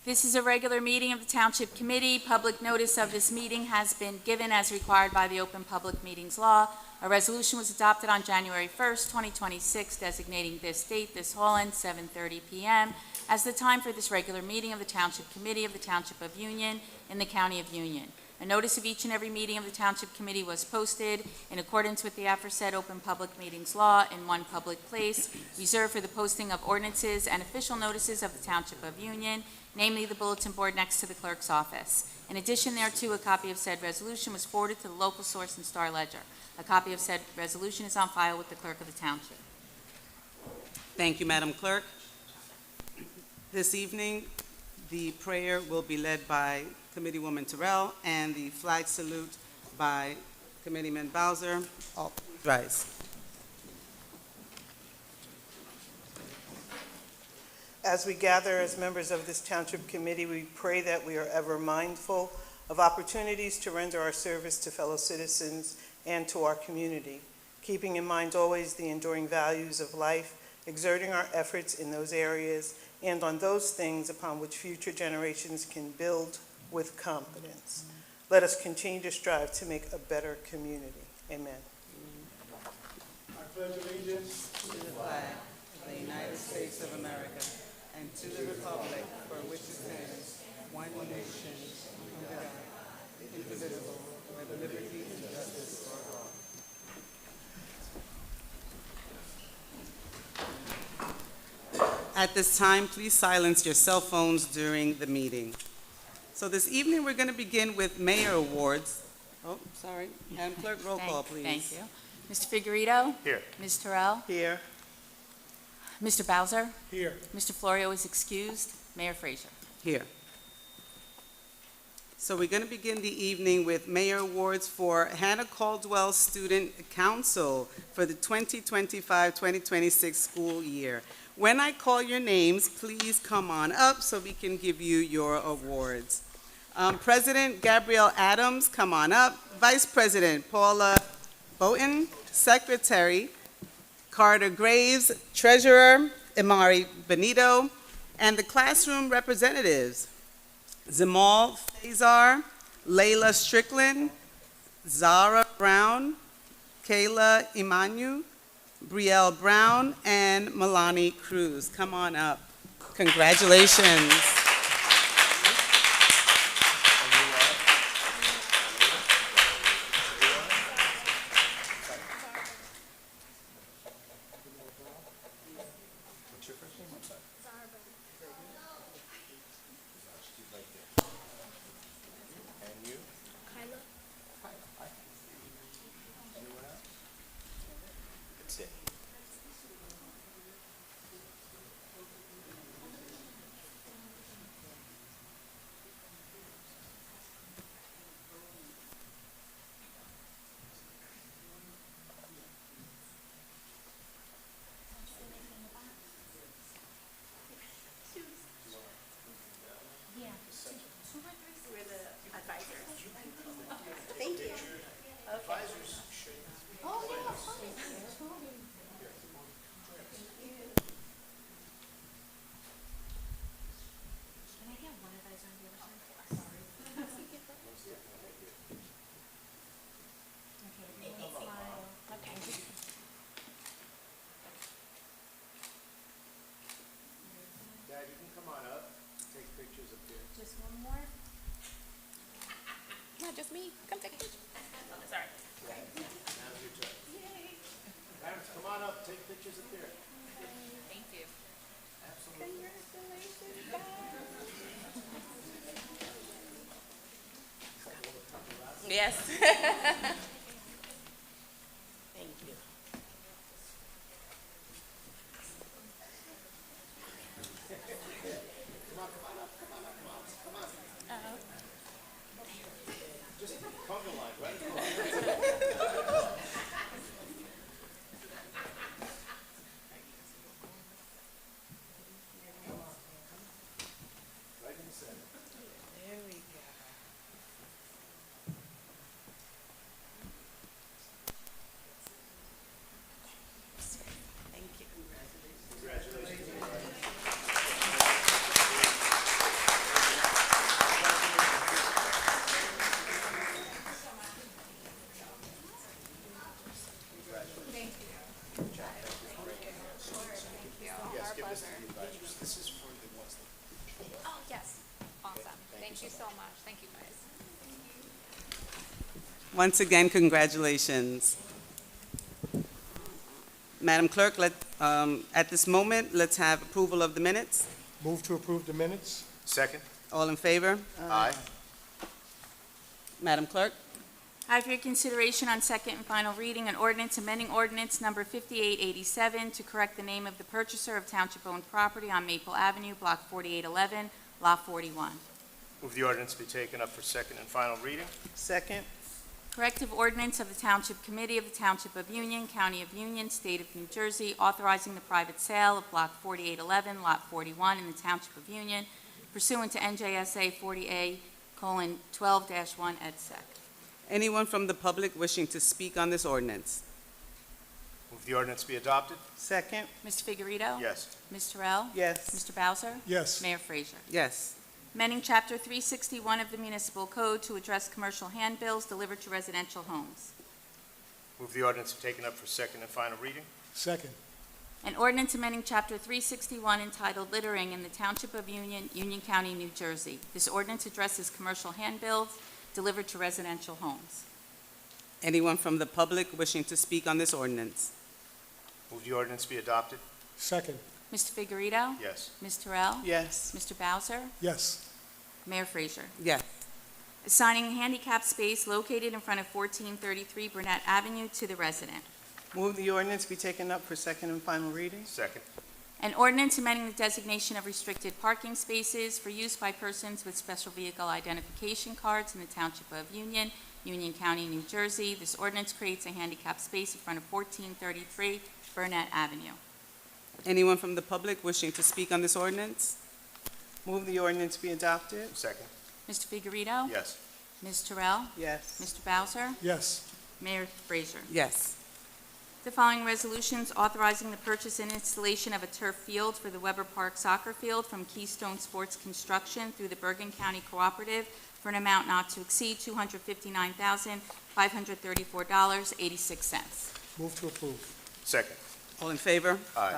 This is a regular meeting of the Township Committee. Public notice of this meeting has been given as required by the Open Public Meetings Law. A resolution was adopted on January 1st, 2026, designating this date, this hall, and 7:30 p.m. as the time for this regular meeting of the Township Committee of the Township of Union in the County of Union. A notice of each and every meeting of the Township Committee was posted in accordance with the aforesaid Open Public Meetings Law in one public place, reserved for the posting of ordinances and official notices of the Township of Union, namely the bulletin board next to the clerk's office. In addition thereto, a copy of said resolution was forwarded to the local source and Star Ledger. A copy of said resolution is on file with the clerk of the township. Thank you, Madam Clerk. This evening, the prayer will be led by Committeewoman Terrell and the flag salute by Committeeman Bowser. All rise. As we gather as members of this Township Committee, we pray that we are ever mindful of opportunities to render our service to fellow citizens and to our community, keeping in mind always the enduring values of life, exerting our efforts in those areas and on those things upon which future generations can build with confidence. Let us continue to strive to make a better community. Amen. I pledge allegiance To the flag of the United States of America and to the republic for which it stands, one nation, under God, indivisible, with liberty and justice for all. At this time, please silence your cell phones during the meeting. So this evening, we're going to begin with Mayor Awards. Oh, sorry. Madam Clerk, roll call, please. Thank you. Mr. Figueredo? Here. Ms. Terrell? Here. Mr. Bowser? Here. Mr. Florio is excused. Mayor Frazier? Here. So we're going to begin the evening with Mayor Awards for Hannah Caldwell Student Council for the 2025-2026 school year. When I call your names, please come on up so we can give you your awards. President Gabrielle Adams, come on up. Vice President Paula Boughton, Secretary Carter Graves, Treasurer Imari Benito, and the classroom representatives, Zamal Fazar, Layla Strickland, Zara Brown, Kayla Imanu, Brielle Brown, and Milani Cruz. Come on up. Congratulations. Just me. Come take a picture. Sorry. Now's your turn. Yay. Parents, come on up, take pictures up there. Thank you. Absolutely. Congratulations. Yes. Thank you. Conga line, right? Right in the center. There we go. This is for the ones that. Oh, yes. Awesome. Thank you so much. Thank you, guys. Once again, congratulations. Madam Clerk, at this moment, let's have approval of the minutes. Move to approve the minutes? Second? All in favor? Aye. Madam Clerk? I have for your consideration on second and final reading an ordinance amending ordinance number 5887 to correct the name of the purchaser of township-owned property on Maple Avenue, Block 4811, Lot 41. Move the ordinance be taken up for second and final reading. Second. Corrective ordinance of the Township Committee of the Township of Union, County of Union, State of New Jersey, authorizing the private sale of Block 4811, Lot 41 in the Township of Union pursuant to NJSA 40A:12-1 et sec. Anyone from the public wishing to speak on this ordinance? Move the ordinance be adopted. Second. Mr. Figueredo? Yes. Ms. Terrell? Yes. Mr. Bowser? Yes. Mayor Fraser? Yes. Amending Chapter 361 of the Municipal Code to address commercial handbills delivered to residential homes. Move the ordinance be taken up for second and final reading. Second. An ordinance amending Chapter 361 entitled Littering in the Township of Union, Union County, New Jersey. This ordinance addresses commercial handbills delivered to residential homes. Anyone from the public wishing to speak on this ordinance? Move the ordinance be adopted. Second. Mr. Figueredo? Yes. Ms. Terrell? Yes. Mr. Bowser? Yes. Mayor Fraser? Yes. Assigning handicap space located in front of 1433 Burnett Avenue to the resident. Move the ordinance be taken up for second and final reading. Second? An ordinance amending the designation of restricted parking spaces for use by persons with special vehicle identification cards in the Township of Union, Union County, New Jersey. This ordinance creates a handicap space in front of 1433 Burnett Avenue. Anyone from the public wishing to speak on this ordinance? Move the ordinance be adopted. Second? Mr. Figueredo? Yes. Ms. Terrell? Yes. Mr. Bowser? Yes. Mayor Fraser? Yes. The following resolutions authorizing the purchase and installation of a turf field for the Weber Park Soccer Field from Keystone Sports Construction through the Bergen County Cooperative for an amount not to exceed $259,534.86. Move to approve. Second? All in favor? Aye.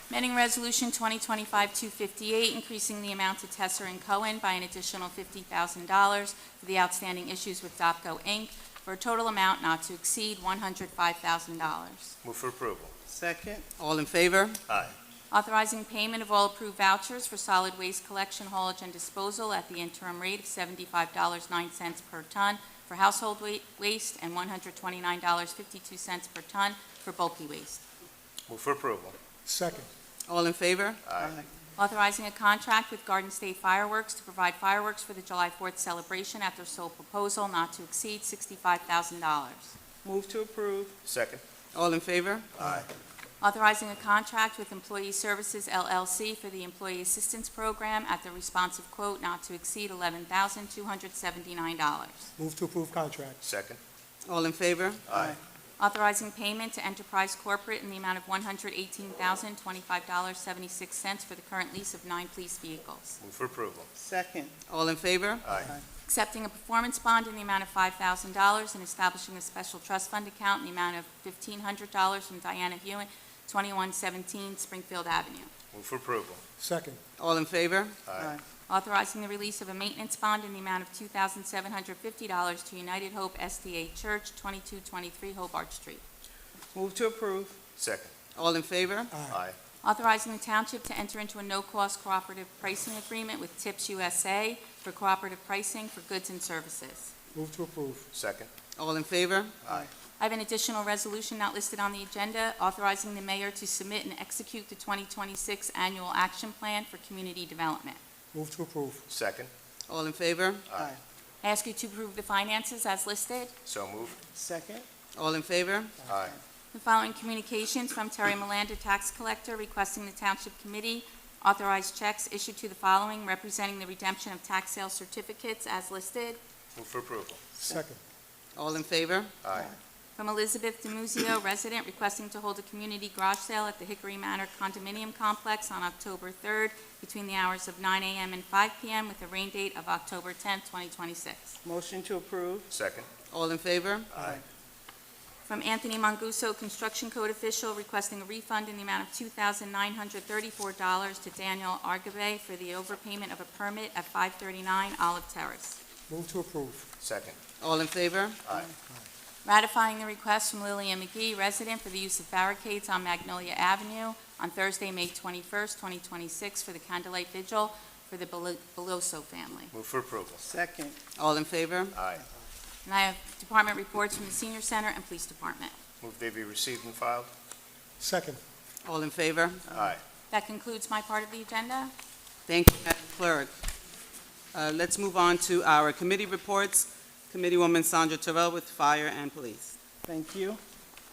Amending Resolution 2025-258, increasing the amount to Tesser and Cohen by an additional $50,000 for the outstanding issues with DOPCO, Inc., for a total amount not to exceed $105,000. Move for approval. Second. All in favor? Aye. Authorizing payment of all approved vouchers for solid waste collection, haulage, and disposal at the interim rate of $75.09 per ton for household waste and $129.52 per ton for bulky waste. Move for approval. Second. All in favor? Aye. Authorizing a contract with Garden State Fireworks to provide fireworks for the July 4th celebration at their sole proposal not to exceed $65,000. Move to approve. Second? All in favor? Aye. Authorizing a contract with Employee Services LLC for the Employee Assistance Program at the responsive quote not to exceed $11,279. Move to approve contract. Second? All in favor? Aye. Authorizing payment to Enterprise Corporate in the amount of $118,025.76 for the current lease of 9 police vehicles. Move for approval. Second. All in favor? Aye. Accepting a performance bond in the amount of $5,000 and establishing a special trust fund account in the amount of $1,500 from Diana Hewitt, 2117 Springfield Avenue. Move for approval. Second. All in favor? Aye. Authorizing the release of a maintenance bond in the amount of $2,750 to United Hope SDA Church, 2223 Hobart Street. Move to approve. Second? All in favor? Aye. Authorizing the township to enter into a no-cost cooperative pricing agreement with TIPS USA for cooperative pricing for goods and services. Move to approve. Second? All in favor? Aye. I have an additional resolution not listed on the agenda authorizing the mayor to submit and execute the 2026 Annual Action Plan for Community Development. Move to approve. Second? All in favor? Aye. I ask you to approve the finances as listed. So moved. Second. All in favor? Aye. The following communications from Terry Melanda, Tax Collector, requesting the Township Committee authorize checks issued to the following representing the redemption of tax sale certificates as listed. Move for approval. Second. All in favor? Aye. From Elizabeth DeMuzio, resident, requesting to hold a community garage sale at the Hickory Manor Condominium Complex on October 3rd between the hours of 9 a.m. and 5 p.m. with a rain date of October 10th, 2026. Motion to approve. Second? All in favor? Aye. From Anthony Manguso, Construction Code Official, requesting a refund in the amount of $2,934 to Daniel Argabe for the overpayment of a permit at 539 Olive Terrace. Move to approve. Second. All in favor? Aye. Ratifying the request from Lillian McGee, resident, for the use of barricades on Magnolia Avenue on Thursday, May 21st, 2026, for the candlelight vigil for the Beloso family. Move for approval. Second. All in favor? Aye. And I have department reports from the Senior Center and Police Department. Move they be received and filed. Second. All in favor? Aye. That concludes my part of the agenda. Thank you, Madam Clerk. Let's move on to our committee reports. Committeewoman Sandra Terrell with Fire and Police. Thank you,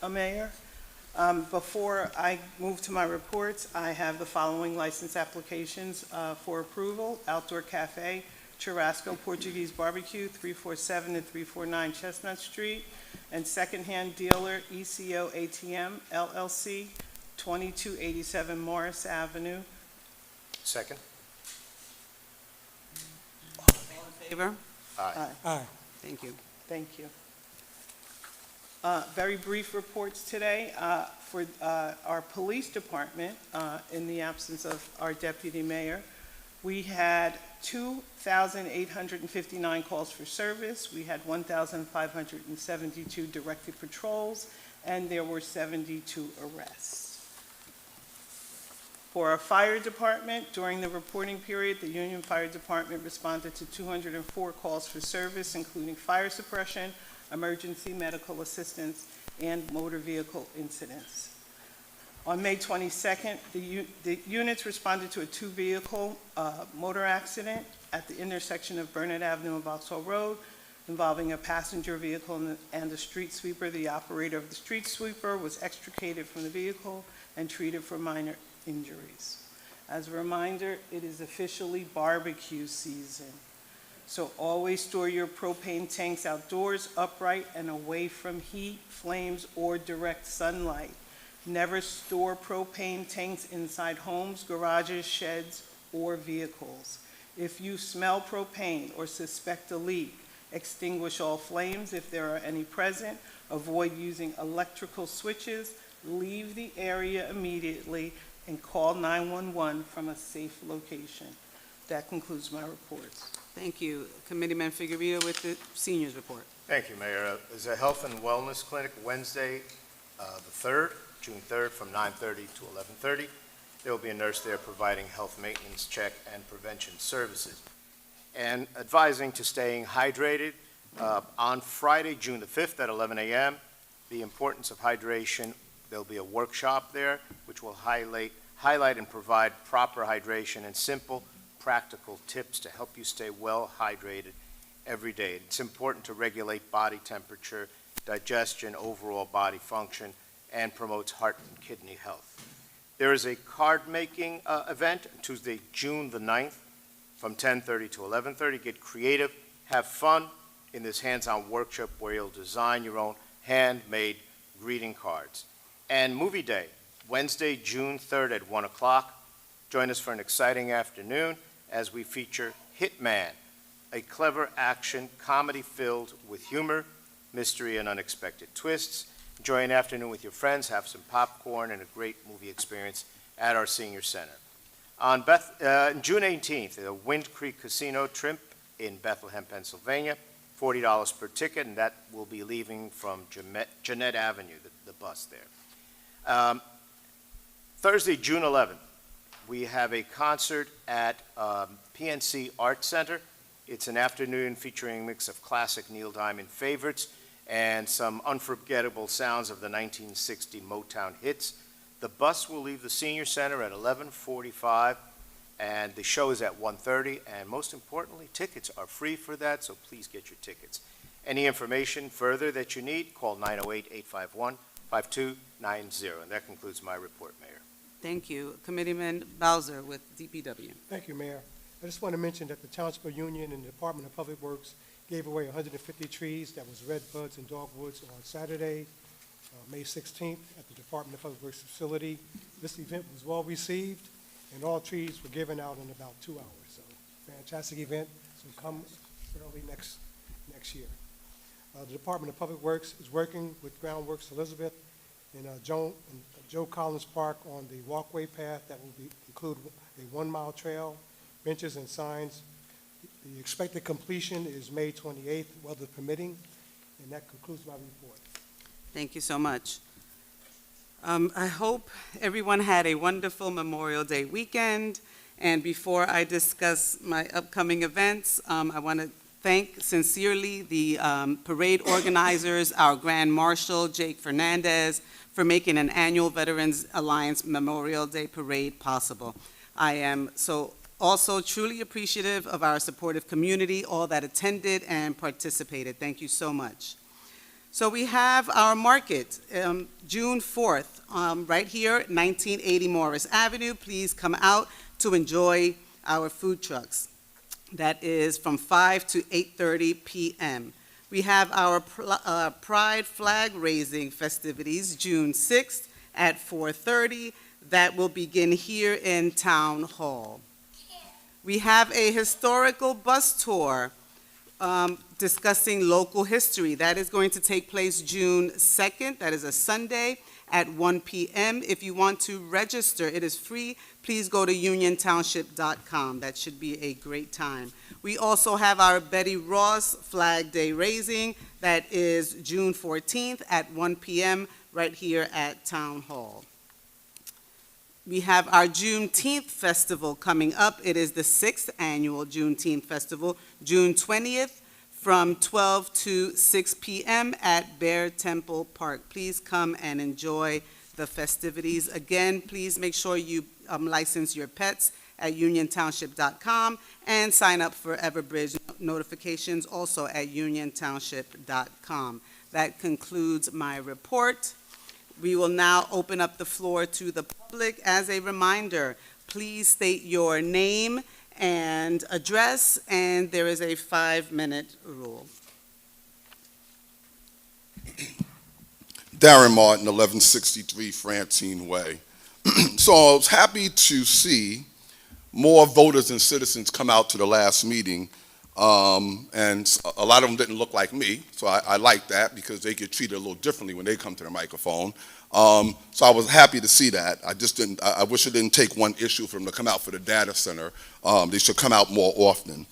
Mayor. Before I move to my reports, I have the following license applications for approval. Outdoor Cafe, Churrasco Portuguese Barbecue, 347 and 349 Chestnut Street, and secondhand dealer ECO ATM LLC, 2287 Morris Avenue. Second. All in favor? Aye. Aye. Thank you. Thank you. Very brief reports today for our police department in the absence of our deputy mayor. We had 2,859 calls for service. We had 1,572 directed patrols, and there were 72 arrests. For our fire department, during the reporting period, the Union Fire Department responded to 204 calls for service, including fire suppression, emergency medical assistance, and motor vehicle incidents. On May 22nd, the units responded to a two-vehicle motor accident at the intersection of Burnett Avenue and Vauxhall Road, involving a passenger vehicle and a street sweeper. The operator of the street sweeper was extricated from the vehicle and treated for minor injuries. As a reminder, it is officially barbecue season, so always store your propane tanks outdoors, upright, and away from heat, flames, or direct sunlight. Never store propane tanks inside homes, garages, sheds, or vehicles. If you smell propane or suspect a leak, extinguish all flames if there are any present. Avoid using electrical switches. Leave the area immediately and call 911 from a safe location. That concludes my reports. Thank you. Committeeman Figueroa with the seniors report. Thank you, Mayor. There's a health and wellness clinic Wednesday, the 3rd, June 3rd, from 9:30 to 11:30. There will be a nurse there providing health maintenance, check, and prevention services. And advising to staying hydrated on Friday, June the 5th at 11 a.m., the importance of hydration. There'll be a workshop there which will highlight and provide proper hydration and simple, practical tips to help you stay well hydrated every day. It's important to regulate body temperature, digestion, overall body function, and promotes heart and kidney health. There is a card-making event Tuesday, June the 9th from 10:30 to 11:30. Get creative, have fun in this hands-on workshop where you'll design your own handmade greeting cards. And Movie Day, Wednesday, June 3rd at 1 o'clock. Join us for an exciting afternoon as we feature Hitman, a clever action comedy filled with humor, mystery, and unexpected twists. Enjoy an afternoon with your friends, have some popcorn, and a great movie experience at our senior center. On June 18th, the Wind Creek Casino trip in Bethlehem, Pennsylvania, $40 per ticket, and that will be leaving from Jeanette Avenue, the bus there. Thursday, June 11th, we have a concert at PNC Art Center. It's an afternoon featuring a mix of classic Neil Diamond favorites and some unforgettable sounds of the 1960 Motown hits. The bus will leave the Senior Center at 11:45, and the show is at 1:30, and most importantly, tickets are free for that, so please get your tickets. Any information further that you need, call 908-851-5290, and that concludes my report, Mayor. Thank you. Committeeman Bowser with DPW. Thank you, Mayor. I just want to mention that the Township Union and the Department of Public Works gave away 150 trees that was red buds and dogwoods on Saturday, May 16th at the Department of Public Works facility. This event was well received, and all trees were given out in about 2 hours. So fantastic event. So come early next year. The Department of Public Works is working with Groundworks Elizabeth and Joe Collins Park on the walkway path that will include a 1-mile trail, benches and signs. The expected completion is May 28th, weather permitting, and that concludes my report. Thank you so much. I hope everyone had a wonderful Memorial Day weekend. And before I discuss my upcoming events, I want to thank sincerely the parade organizers, our Grand Marshal, Jake Fernandez, for making an annual Veterans Alliance Memorial Day Parade possible. I am also truly appreciative of our supportive community, all that attended and participated. Thank you so much. So we have our market, June 4th, right here, 1980 Morris Avenue. Please come out to enjoy our food trucks. That is from 5 to 8:30 p.m. We have our Pride flag raising festivities, June 6th at 4:30. That will begin here in Town Hall. We have a historical bus tour discussing local history. That is going to take place June 2nd. That is a Sunday at 1 p.m. If you want to register, it is free. Please go to uniontownship.com. That should be a great time. We also have our Betty Ross Flag Day raising. That is June 14th at 1 p.m. right here at Town Hall. We have our Juneteenth Festival coming up. It is the 6th annual Juneteenth Festival, June 20th from 12 to 6 p.m. at Bear Temple Park. Please come and enjoy the festivities. Again, please make sure you license your pets at uniontownship.com and sign up for Everbridge notifications also at uniontownship.com. That concludes my report. We will now open up the floor to the public. As a reminder, please state your name and address, and there is a 5-minute rule. Darren Martin, 1163 Francine Way. So I was happy to see more voters and citizens come out to the last meeting, and a lot of them didn't look like me, so I like that because they get treated a little differently when they come to the microphone. So I was happy to see that. I wish it didn't take one issue for them to come out for the data center. They should come out more often.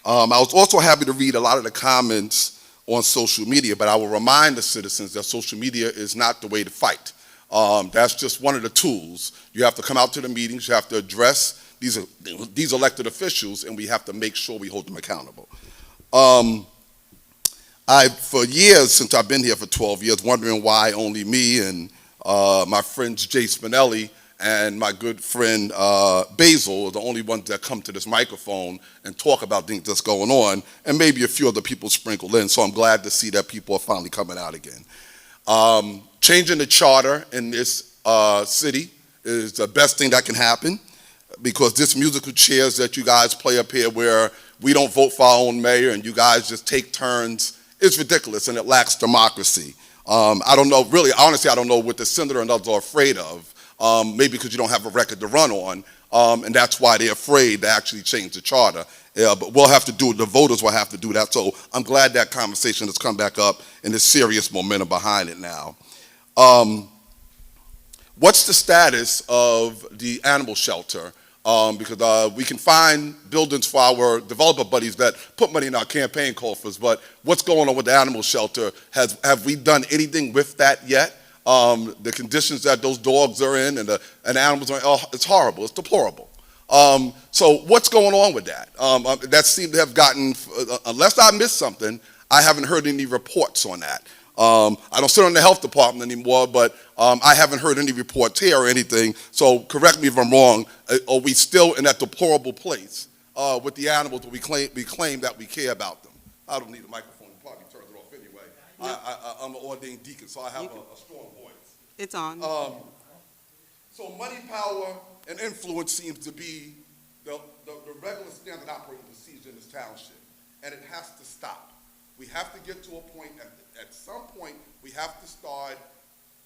I was also happy to read a lot of the comments on social media, but I will remind the citizens that social media is not the way to fight. That's just one of the tools. You have to come out to the meetings, you have to address these elected officials, and we have to make sure we hold them accountable. For years, since I've been here for 12 years, wondering why only me and my friends Jay Spinelli and my good friend Basil are the only ones that come to this microphone and talk about things that's going on, and maybe a few other people sprinkled in, so I'm glad to see that people are finally coming out again. Changing the charter in this city is the best thing that can happen, because this musical chairs that you guys play up here where we don't vote for our own mayor and you guys just take turns, it's ridiculous and it lacks democracy. I don't know, really, honestly, I don't know what the senator and others are afraid of, maybe because you don't have a record to run on, and that's why they're afraid to actually change the charter. But we'll have to do it, the voters will have to do that, so I'm glad that conversation has come back up and there's serious momentum behind it now. What's the status of the animal shelter? Because we can find buildings for our developer buddies that put money in our campaign coffers, but what's going on with the animal shelter? Have we done anything with that yet? The conditions that those dogs are in and the animals are in, it's horrible, it's deplorable. So what's going on with that? That seemed to have gotten, unless I missed something, I haven't heard any reports on that. I don't sit on the health department anymore, but I haven't heard any reports here or anything, so correct me if I'm wrong. Are we still in that deplorable place with the animals that we claim that we care about them? I don't need a microphone, it probably turns it off anyway. I'm an ordained deacon, so I have a strong voice. It's on. So money, power, and influence seems to be the regular standard operating procedure in this township, and it has to stop. We have to get to a point, at some point, we have to start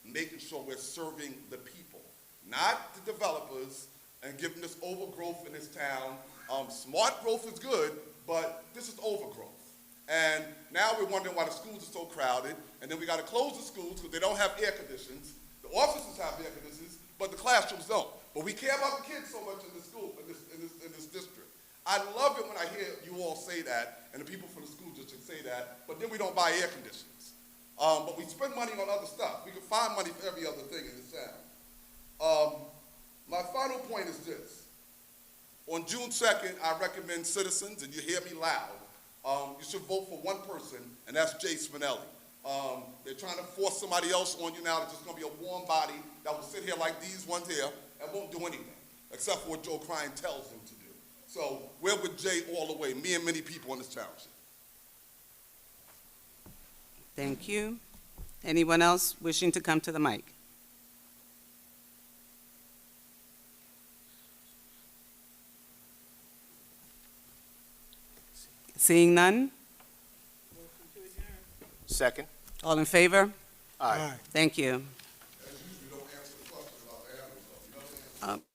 making sure we're serving the people, not the developers, and giving this overgrowth in this town. Smart growth is good, but this is overgrowth. And now we're wondering why the schools are so crowded, and then we got to close the schools because they don't have air conditions. The offices have air conditioners, but the classrooms don't. But we care about the kids so much in the school, in this district. I love it when I hear you all say that, and the people from the school district say that, but then we don't buy air conditioners. But we spend money on other stuff. We can find money for every other thing in this town. My final point is this. On June 2nd, I recommend citizens, and you hear me loud, you should vote for one person, and that's Jay Spinelli. They're trying to force somebody else on you now that's just going to be a warm body that will sit here like these ones here and won't do anything, except for what Joe Crine tells them to do. So we're with Jay all the way, me and many people in this township. Thank you. Anyone else wishing to come to the mic? Seeing none? Second. All in favor? Aye. Thank you. As usual, we don't answer the question about the animals, though. You know what I'm saying?